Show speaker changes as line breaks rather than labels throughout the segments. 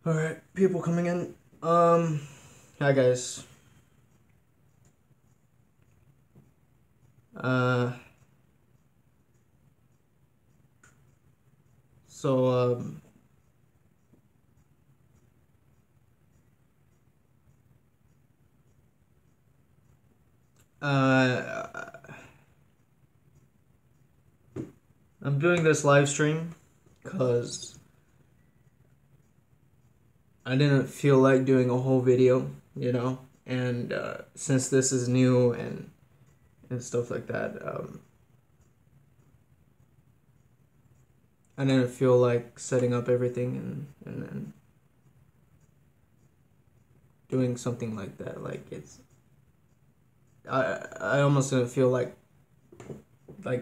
Alright, people coming in. Hi guys. Uh, so, I'm doing this live stream because I didn't feel like doing a whole video, and since this is new and stuff like that, I didn't feel like setting up everything and then doing something like that. Like I almost didn't feel like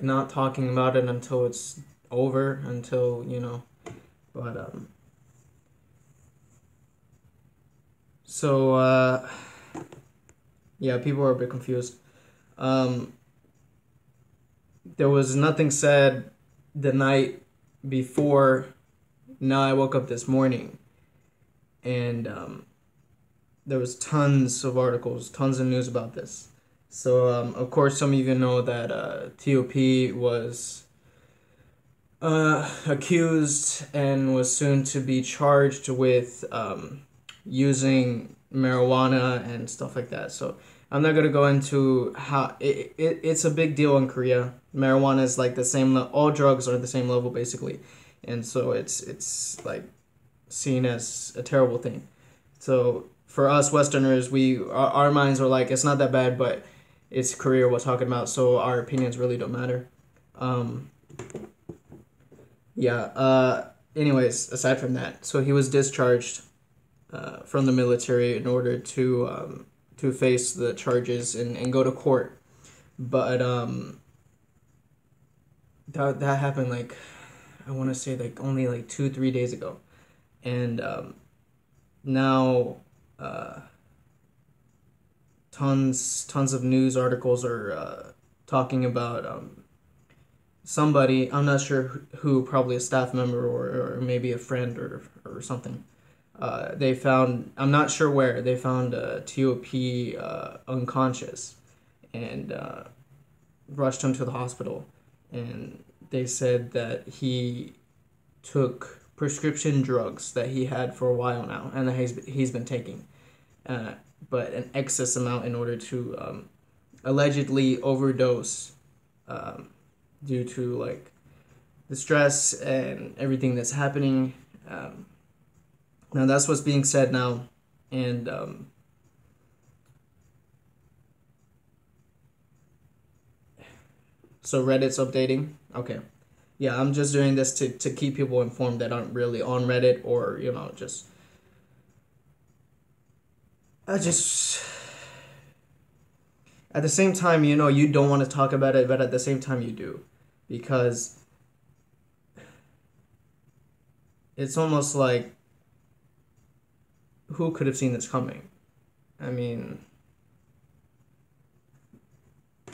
not talking about it until it's over, until but so yeah, people are a bit confused. There was nothing said the night before. Now I woke up this morning and there was tons of articles, tons of news about this. So of course some of you know that T.O.P was accused and was soon to be charged with using marijuana and stuff like that. So I'm not gonna go into how it's a big deal in Korea. Marijuana is like the same. All drugs are the same level basically, and so it's like seen as a terrible thing. So for us Westerners, our minds are like, it's not that bad, but it's Korea we're talking about, so our opinions really don't matter. Yeah. Anyways, aside from that, so he was discharged from the military in order to face the charges and go to court. But that happened like, I want to say like only like 2-3 days ago, and now tons of news articles are talking about somebody, I'm not sure who, probably a staff member or maybe a friend or something. They found, I'm not sure where, they found T.O.P unconscious and rushed him to the hospital. And they said that he took prescription drugs that he had for a while now and that he's been taking, but an excess amount in order to allegedly overdose due to like the stress and everything that's happening. Now that's what's being said now, and so Reddit's updating. Okay, yeah, I'm just doing this to keep people informed that aren't really on Reddit, or just I just at the same time, you don't want to talk about it, but at the same time you do, because it's almost like, who could have seen this coming? I mean, I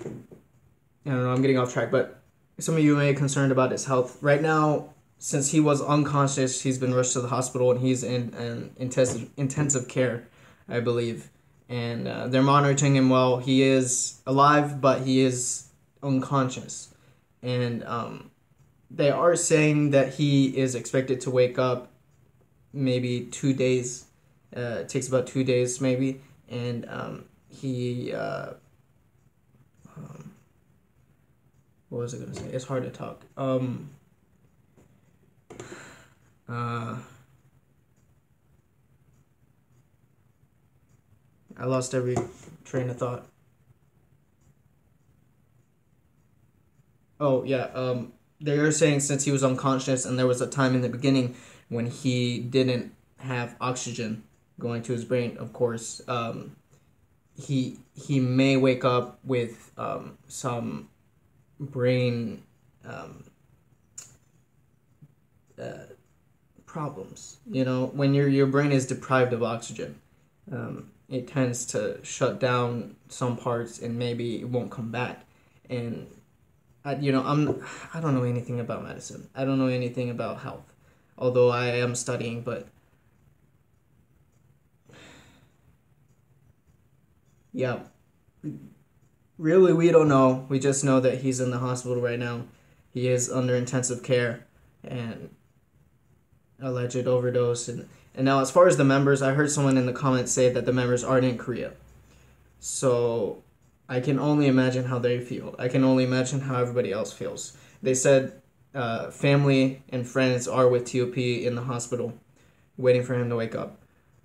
don't know, I'm getting off track, but some of you may be concerned about his health. Right now, since he was unconscious, he's been rushed to the hospital and he's in an intensive care, I believe. And they're monitoring him while he is alive, but he is unconscious. And they are saying that he is expected to wake up maybe 2 days. It takes about 2 days maybe. And he... what was I gonna say? It's hard to talk. I lost every train of thought. Oh yeah. They are saying since he was unconscious and there was a time in the beginning when he didn't have oxygen going to his brain, of course, he may wake up with some brain problems. When your brain is deprived of oxygen, it tends to shut down some parts and maybe it won't come back. And I don't know anything about medicine. I don't know anything about health, although I am studying. But Yeah, really, we don't know. We just know that he's in the hospital right now. He is under intensive care and alleged overdose. And now, as far as the members, I heard someone in the comments say that the members aren't in Korea. So I can only imagine how they feel. I can only imagine how everybody else feels. They said family and friends are with T.O.P in the hospital, waiting for him to wake up.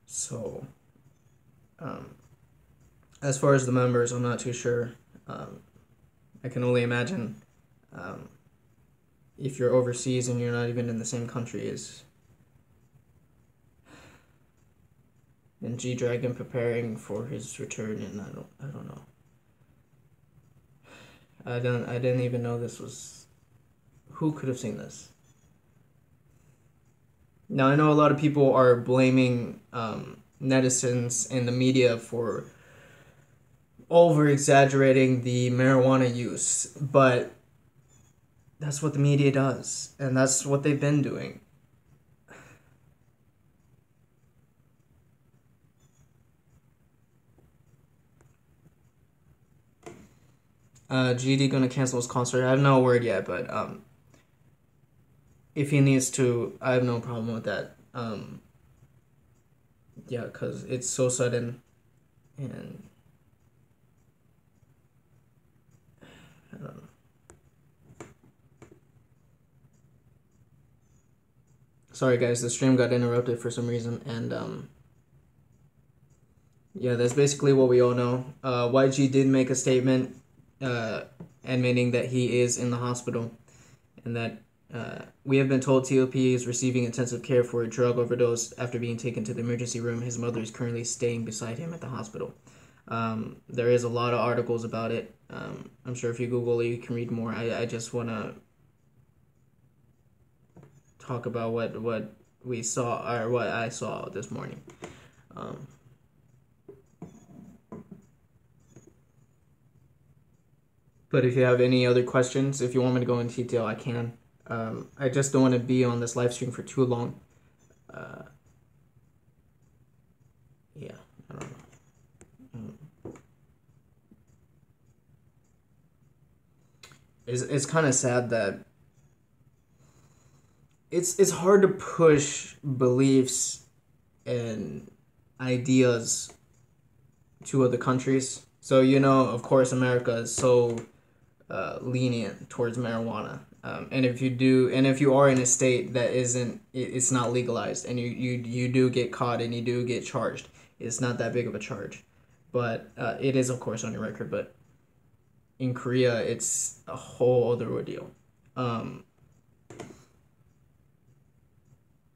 So, um, as far as the members, I'm not too sure. I can only imagine um, if you're overseas and you're not even in the same country as and G Dragon preparing for his return, and I don't know. I didn't even know this was. Who could have seen this? Now I know a lot of people are blaming netizens and the media for over exaggerating the marijuana use, but that's what the media does, and that's what they've been doing. GD gonna cancel his concert. I have no word yet, but if he needs to, I have no problem with that. Yeah, because it's so sudden, and I don't know. Sorry guys, the stream got interrupted for some reason, and yeah, that's basically what we all know. YG did make a statement admitting that he is in the hospital and that we have been told T.O.P is receiving intensive care for a drug overdose after being taken to the emergency room. His mother is currently staying beside him at the hospital. There is a lot of articles about it. I'm sure if you Google it, you can read more. I just want to talk about what we saw, or what I saw this morning. But if you have any other questions, if you want me to go into detail, I can. I just don't want to be on this live stream for too long. Yeah, I don't know. It's kind of sad that it's hard to push beliefs and ideas to other countries. So of course, America is so lenient towards marijuana. And if you are in a state that it's not legalized, and you do get caught and you do get charged, it's not that big of a charge, but it is of course on your record. But in Korea, it's a whole other ordeal.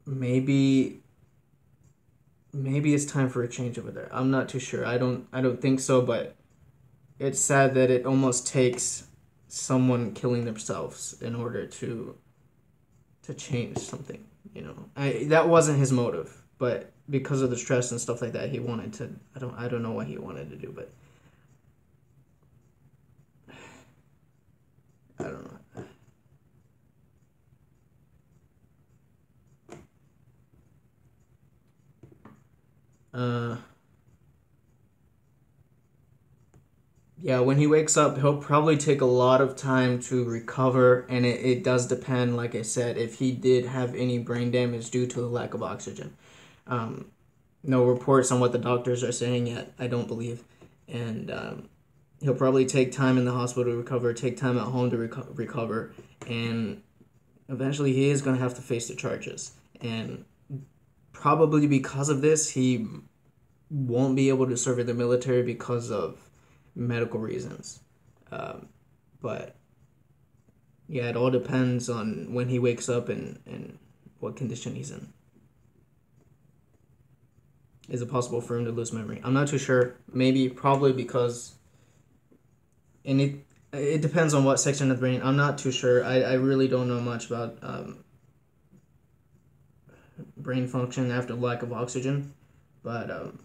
Maybe it's time for a change over there. I'm not too sure. I don't think so, but it's sad that it almost takes someone killing themselves in order to change something. That wasn't his motive, but because of the stress and stuff like that, he wanted to. I don't know what he wanted to do, but I don't know. Yeah, when he wakes up, he'll probably take a lot of time to recover, and it does depend, like I said, if he did have any brain damage due to the lack of oxygen. No reports on what the doctors are saying yet, I don't believe. And he'll probably take time in the hospital to recover, take time at home to recover, and eventually he is going to have to face the charges. And probably because of this, he won't be able to serve in the military because of medical reasons. But yeah, it all depends on when he wakes up and what condition he's in. Is it possible for him to lose memory? I'm not too sure. Maybe, probably because, and it depends on what section of the brain. I'm not too sure. I really don't know much about brain function after lack of oxygen, but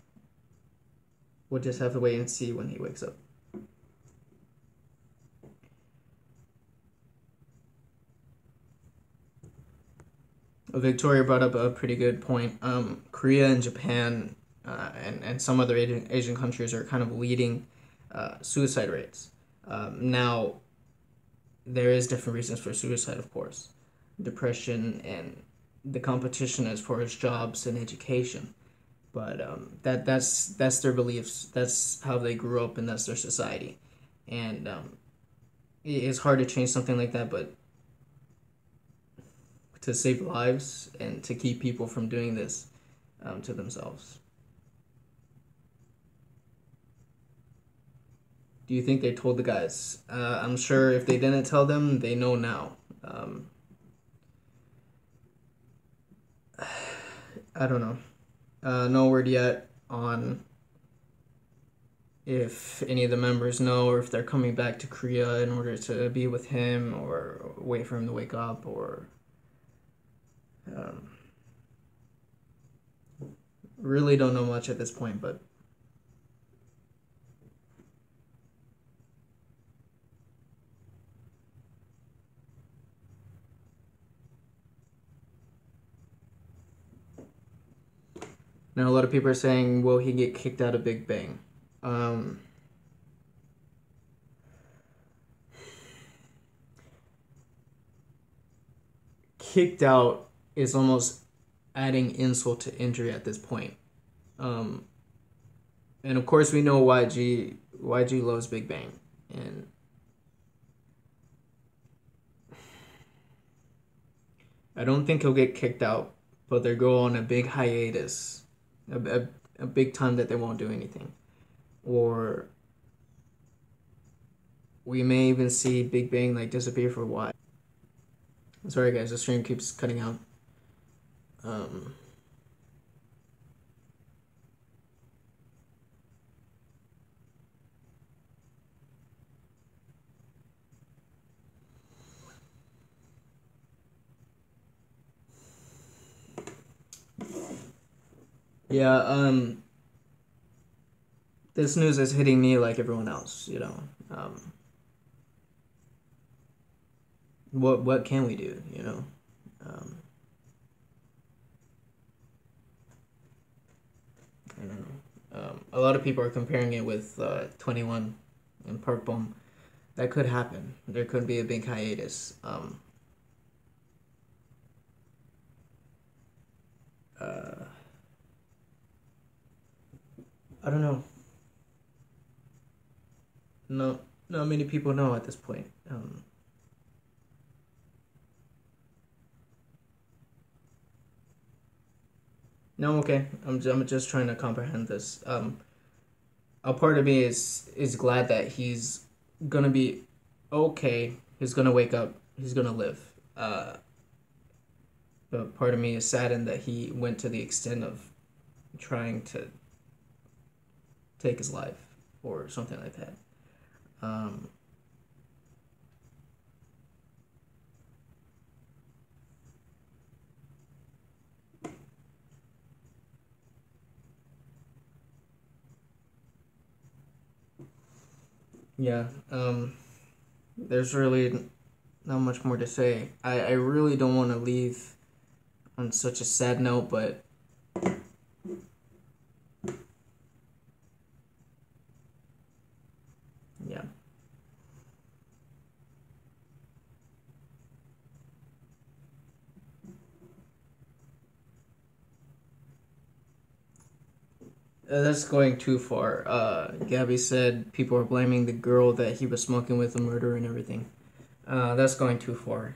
we'll just have to wait and see when he wakes up. Victoria brought up a pretty good point. Korea and Japan and some other Asian countries are kind of leading suicide rates. Now, there is different reasons for suicide, of course, depression and the competition as far as jobs and education. But that's their beliefs. That's how they grew up, and that's their society. And it's hard to change something like that, but to save lives and to keep people from doing this to themselves. Do you think they told the guys? I'm sure if they didn't tell them, they know now. I don't know. No word yet on if any of the members know or if they're coming back to Korea in order to be with him or wait for him to wake up or um, really don't know much at this point, but now a lot of people are saying, will he get kicked out of Big Bang? Kicked out is almost adding insult to injury at this point. Um, and of course we know YG loves Big Bang, and I don't think he'll get kicked out, but they'll go on a big hiatus, a big time that they won't do anything, or we may even see Big Bang like disappear for a while. Sorry guys, the stream keeps cutting out. Um, yeah, this news is hitting me like everyone else, you know. What can we do, you know? Um, I don't know. A lot of people are comparing it with 21 and Park Bom. That could happen. There could be a big hiatus. I don't know. No, not many people know at this point. No, okay. I'm just trying to comprehend this. A part of me is glad that he's gonna be okay. He's gonna wake up. He's gonna live. But part of me is saddened that he went to the extent of trying to take his life or something like that. Um, yeah. There's really not much more to say. I really don't want to leave on such a sad note, but yeah. That's going too far. Gabby said people are blaming the girl that he was smoking with the murder and everything. That's going too far.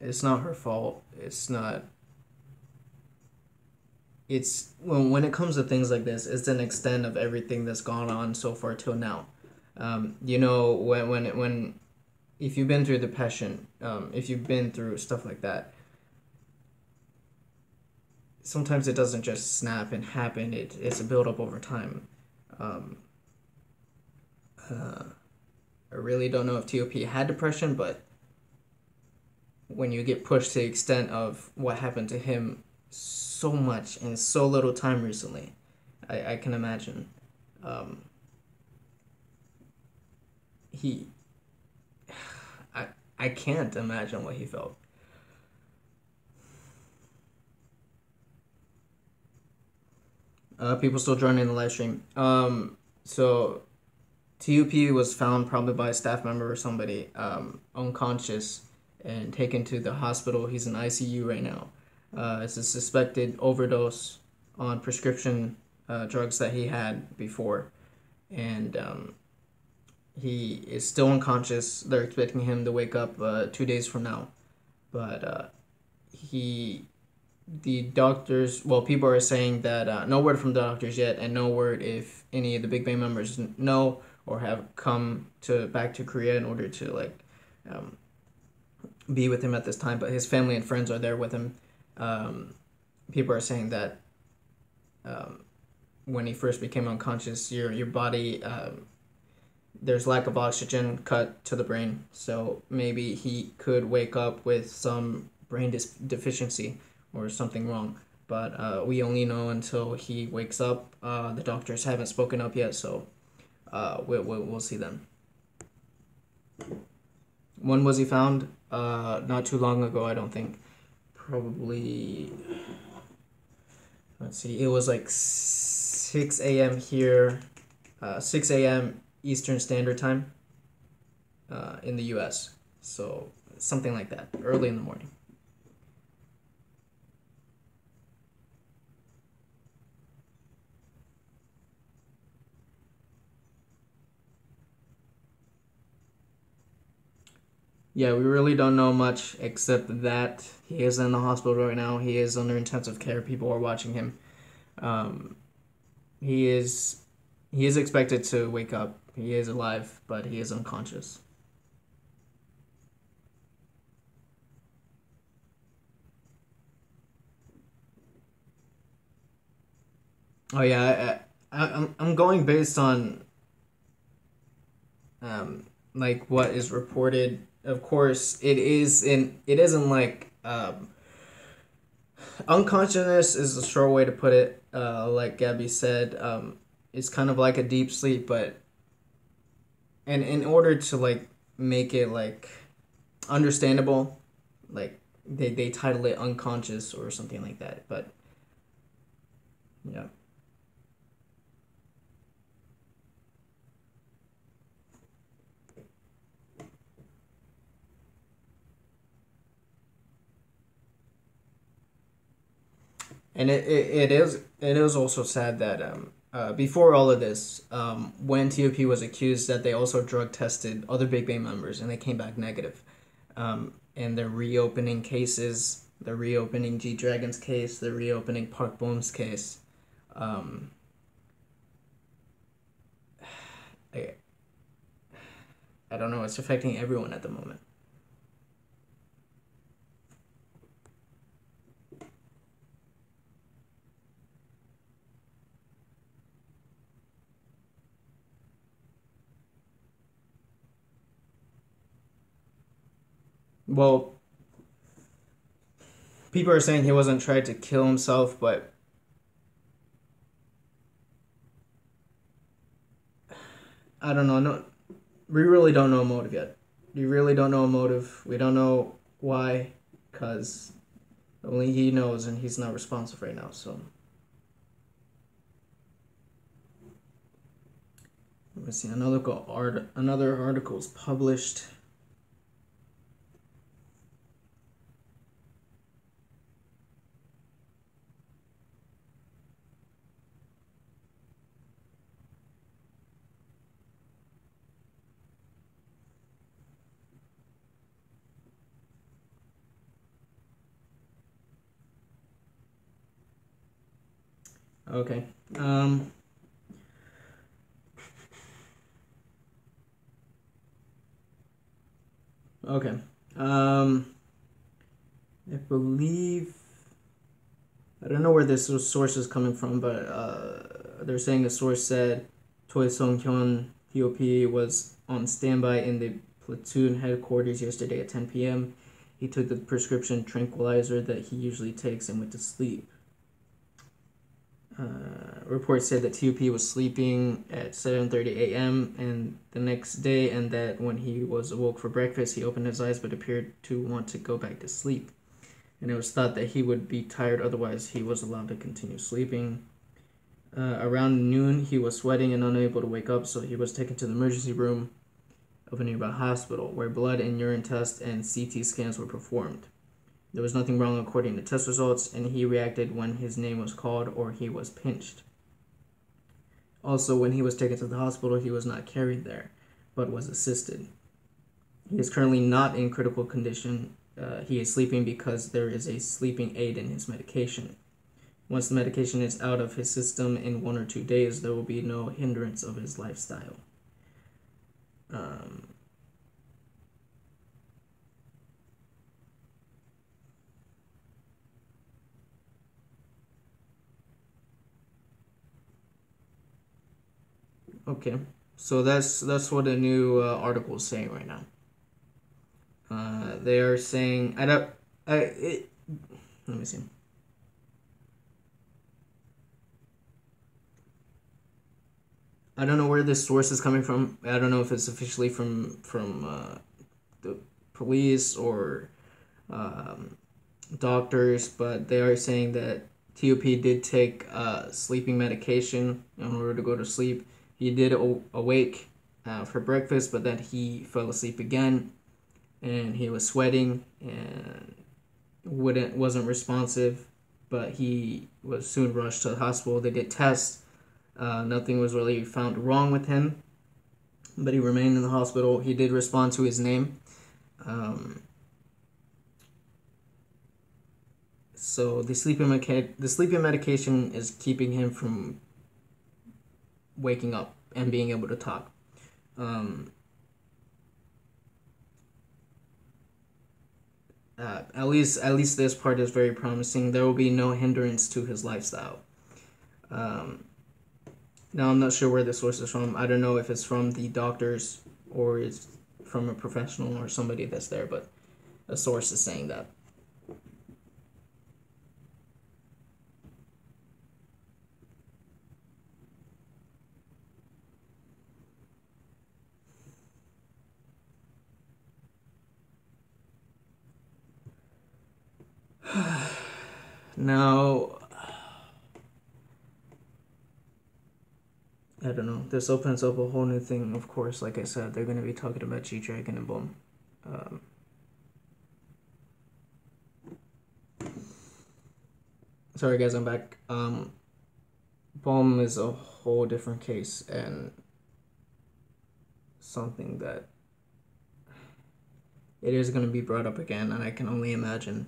It's not her fault. It's not. It's when it comes to things like this, it's an extent of everything that's gone on so far till now. You know, when if you've been through depression, if you've been through stuff like that, sometimes it doesn't just snap and happen. It's a build up over time. Um, I really don't know if T.O.P had depression, but when you get pushed to the extent of what happened to him so much in so little time recently, I can imagine. Um, he, I can't imagine what he felt. People still joining the live stream. So T.O.P was found probably by a staff member or somebody, unconscious and taken to the hospital. He's in ICU right now. It's a suspected overdose on prescription drugs that he had before, and he is still unconscious. They're expecting him to wake up 2 days from now, but the doctors, well, people are saying that no word from the doctors yet, and no word if any of the Big Bang members know or have come back to Korea in order to um, be with him at this time. But his family and friends are there with him. People are saying that when he first became unconscious, your body, there's lack of oxygen cut to the brain, so maybe he could wake up with some brain deficiency or something wrong. But we only know until he wakes up. The doctors haven't spoken up yet, so we'll see then. When was he found? Not too long ago, I don't think. Probably, let's see, it was like 6 a.m. here, 6 a.m. Eastern Standard Time in the US. So something like that, early in the morning. Yeah, we really don't know much except that he is in the hospital right now. He is under intensive care. People are watching him. Um, he is expected to wake up. He is alive, but he is unconscious. Oh yeah, I'm going based on like what is reported. Of course, it isn't like unconsciousness is a short way to put it. Like Gabby said, it's kind of like a deep sleep, but and in order to like make it like understandable, like they title it unconscious or something like that. But yeah. And it is also sad that before all of this, when T.O.P was accused, that they also drug tested other Big Bang members and they came back negative. And they're reopening cases, they're reopening G Dragon's case, they're reopening Park Bom's case. Um, I I don't know. It's affecting everyone at the moment. Well, people are saying he wasn't trying to kill himself, but I don't know. No, we really don't know a motive yet. We really don't know a motive. We don't know why, because only he knows, and he's not responsive right now. So let me see. Another article is published. Okay. Okay. I believe I don't know where this source is coming from, but they're saying a source said Choi Sung-hyun T.O.P was on standby in the platoon headquarters yesterday at 10 p.m. He took the prescription tranquilizer that he usually takes and went to sleep. Reports said that T.O.P was sleeping at 7:30 a.m. and the next day, and that when he was awoke for breakfast, he opened his eyes but appeared to want to go back to sleep. And it was thought that he would be tired, otherwise he was allowed to continue sleeping. Around noon, he was sweating and unable to wake up, so he was taken to the emergency room of a nearby hospital, where blood and urine tests and CT scans were performed. There was nothing wrong according to test results, and he reacted when his name was called or he was pinched. Also, when he was taken to the hospital, he was not carried there, but was assisted. He is currently not in critical condition. He is sleeping because there is a sleeping aid in his medication. Once the medication is out of his system in 1 or 2 days, there will be no hindrance of his lifestyle. Okay, so that's what the new article is saying right now. They are saying let me see. I don't know where this source is coming from. I don't know if it's officially from the police or doctors, but they are saying that T.O.P did take sleeping medication in order to go to sleep. He did awake for breakfast, but then he fell asleep again, and he was sweating and wasn't responsive. But he was soon rushed to the hospital. They did tests. Nothing was really found wrong with him, but he remained in the hospital. He did respond to his name. So the sleeping medication is keeping him from waking up and being able to talk. At least this part is very promising. There will be no hindrance to his lifestyle. Now, I'm not sure where the source is from. I don't know if it's from the doctors or it's from a professional or somebody that's there, but a source is saying that. Now, I don't know. This opens up a whole new thing, of course. Like I said, they're going to be talking about G-Dragon and Boom. Sorry, guys, I'm back. Boom is a whole different case and something that it is going to be brought up again, and I can only imagine.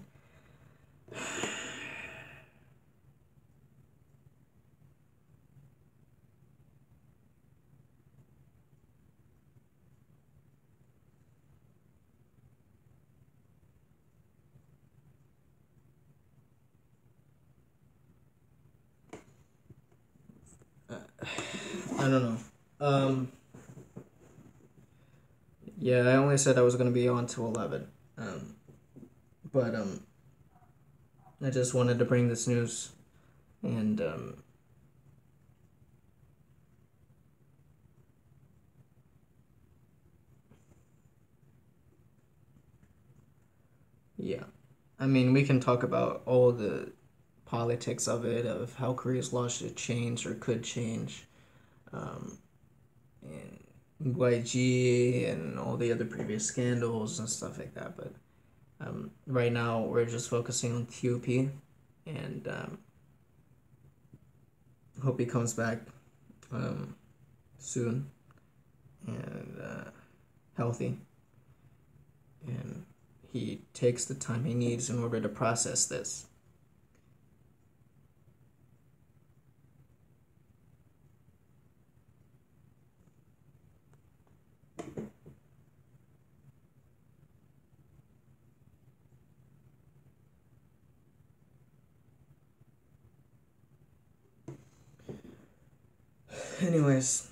I don't know. Yeah, I only said I was gonna be on to 11. But I just wanted to bring this news, and yeah, I mean, we can talk about all the politics of it, of how Korea's law should change or could change, and YG and all the other previous scandals and stuff like that. But right now, we're just focusing on T.O.P, and hope he comes back soon and healthy, and he takes the time he needs in order to process this. Anyways,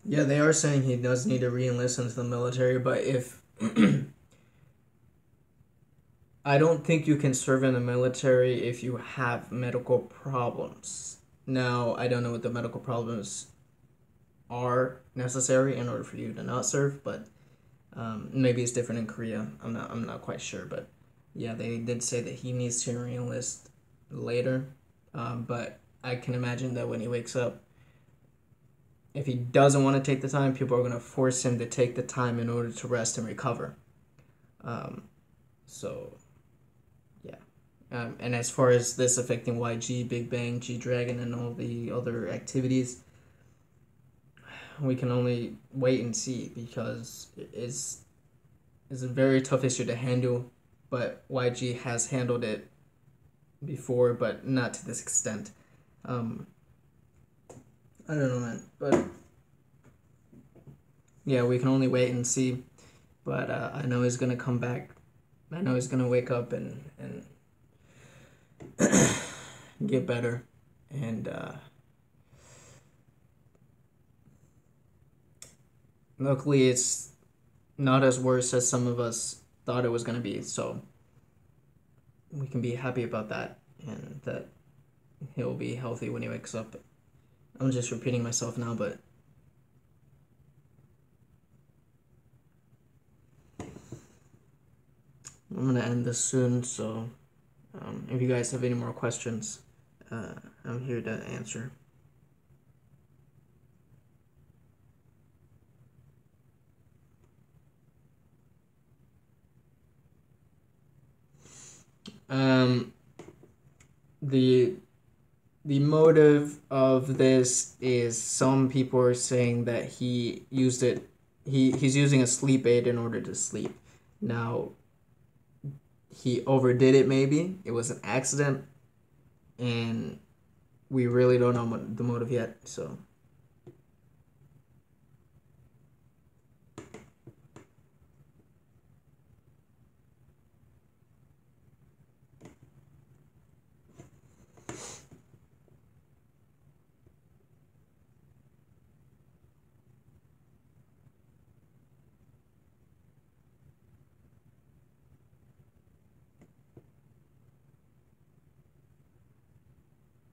yeah, they are saying he does need to re-enlist into the military, but if I don't think you can serve in the military if you have medical problems. Now, I don't know what the medical problems are necessary in order for you to not serve, but maybe it's different in Korea. I'm not quite sure, but yeah, they did say that he needs to re-enlist later. But I can imagine that when he wakes up, if he doesn't want to take the time, people are going to force him to take the time in order to rest and recover. So, yeah. And as far as this affecting YG, Big Bang, G-Dragon, and all the other activities, we can only wait and see, because it's a very tough issue to handle, but YG has handled it before, but not to this extent. I don't know, man, but yeah, we can only wait and see. But I know he's gonna come back. I know he's gonna wake up and get better, and luckily it's not as worse as some of us thought it was gonna be. So we can be happy about that, and that he'll be healthy when he wakes up. I'm just repeating myself now, but I'm gonna end this soon. So if you guys have any more questions, I'm here to answer. The motive of this is, some people are saying that he used it. He's using a sleep aid in order to sleep. Now, he overdid it. Maybe it was an accident, and we really don't know the motive yet. So.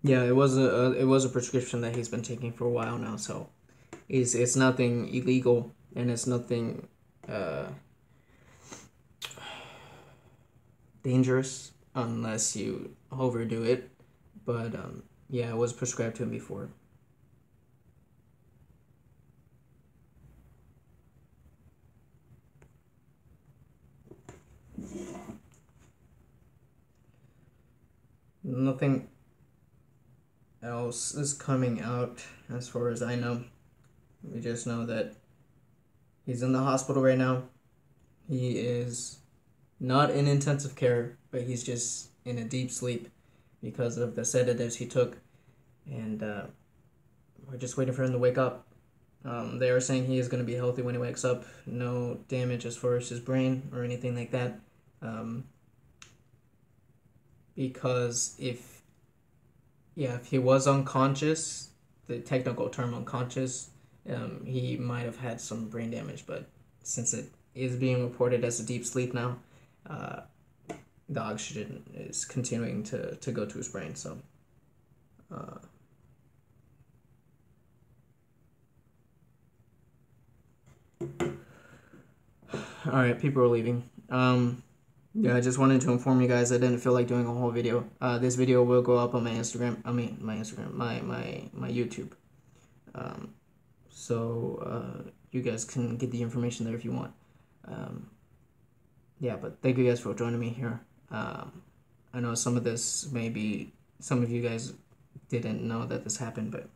Yeah, it was a prescription that he's been taking for a while now, so it's nothing illegal, and it's nothing dangerous unless you overdo it. But yeah, it was prescribed to him before. Nothing else is coming out as far as I know. We just know that he's in the hospital right now. He is not in intensive care, but he's just in a deep sleep because of the sedatives he took, and we're just waiting for him to wake up. They are saying he is going to be healthy when he wakes up. No damage as far as his brain or anything like that. Because if he was unconscious, the technical term unconscious, he might have had some brain damage. But since it is being reported as a deep sleep now, the oxygen is continuing to go to his brain. So, all right, people are leaving. Yeah, I just wanted to inform you guys I didn't feel like doing a whole video. This video will go up on my Instagram. My YouTube. So you guys can get the information there if you want. Yeah, but thank you guys for joining me here. I know some of this some of you guys didn't know that this happened, but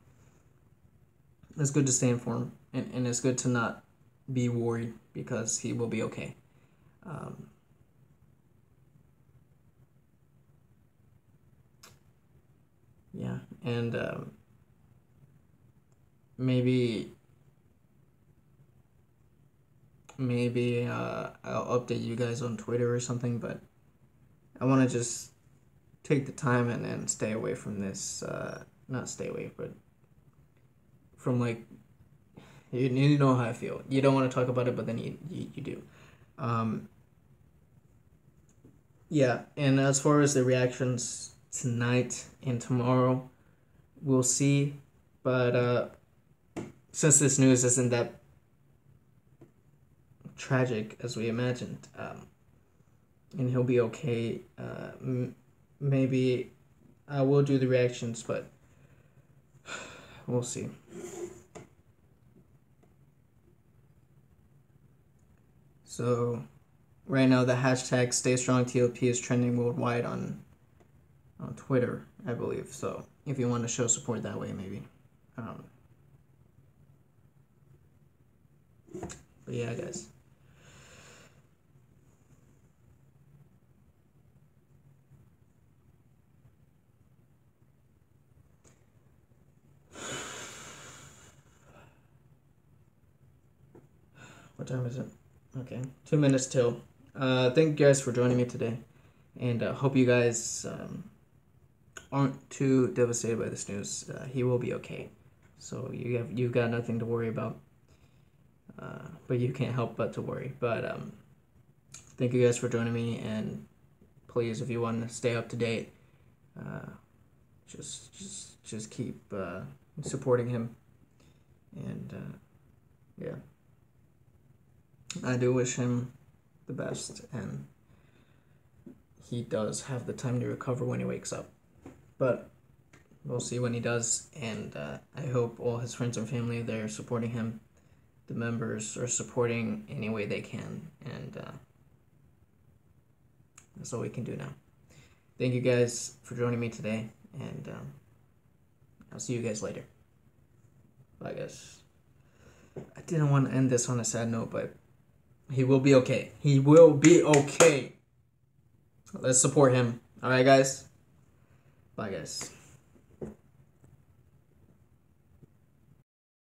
it's good to stay informed, and it's good to not be worried, because he will be okay. Yeah, and maybe I'll update you guys on Twitter or something, but I want to just take the time and stay away from this. Not stay away, but from, like, you know how I feel. You don't want to talk about it, but then you do. Yeah, and as far as the reactions tonight and tomorrow, we'll see. But since this news isn't that tragic as we imagined, and he'll be okay, maybe I will do the reactions, but we'll see. So right now the hashtag StayStrongTOP is trending worldwide on Twitter, I believe. So if you want to show support that way, maybe. But yeah, guys. What time is it? Okay, 2 minutes till. Thank you guys for joining me today, and hope you guys aren't too devastated by this news. He will be okay, so you've got nothing to worry about. But you can't help but to worry. But thank you guys for joining me, and please, if you want to stay up to date, just keep supporting him, and yeah. I do wish him the best, and he does have the time to recover when he wakes up. But we'll see when he does, and I hope all his friends and family, they're supporting him. The members are supporting any way they can, and that's all we can do now. Thank you guys for joining me today, and I'll see you guys later. Bye, guys. I didn't want to end this on a sad note, but he will be okay. He will be okay. Let's support him. All right, guys. Bye, guys.